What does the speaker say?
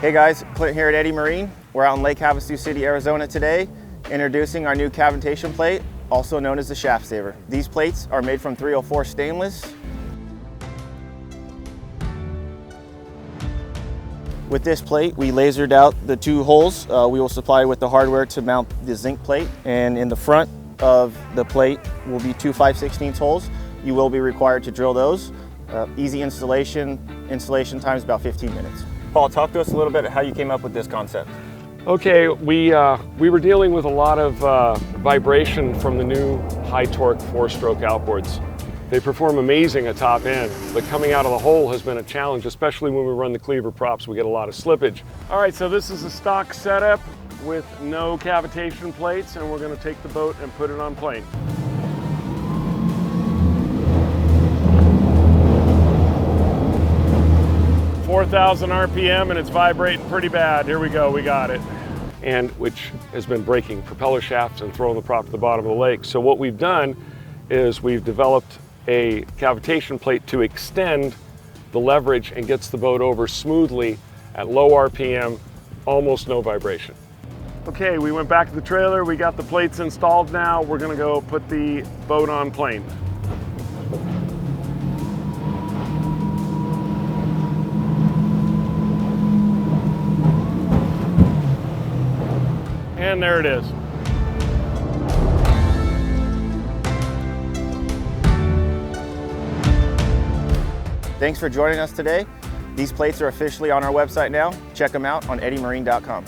Hey guys, Clint here at Eddy Marine. We're out in Lake Havasu City, Arizona today, introducing our new cavitation plate, also known as the shaft saver. These plates are made from 304 stainless. With this plate, we lasered out the 2 holes. We will supply with the hardware to mount the zinc plate, and in the front of the plate will be 2 5/16 holes. You will be required to drill those. Easy installation time is about 15 minutes. Paul, talk to us a little bit how you came up with this concept. Okay, we were dealing with a lot of vibration from the new high torque 4-stroke outboards. They perform amazing at top end, but coming out of the hole has been a challenge, especially when we run the cleaver props. We get a lot of slippage. All right, so this is a stock setup with no cavitation plates, and we're going to take the boat and put it on plane. $4,000 RPM and it's vibrating pretty bad. Here we go, we got it. And which has been breaking propeller shafts and throwing the prop to the bottom of the lake. So what we've done is we've developed a cavitation plate to extend the leverage and gets the boat over smoothly at low RPM, almost no vibration. Okay, we went back to the trailer, we got the plates installed now. We're gonna go put the boat on plane. And there it is. Thanks for joining us today. These plates are officially on our website now. Check them out on eddymarine.com.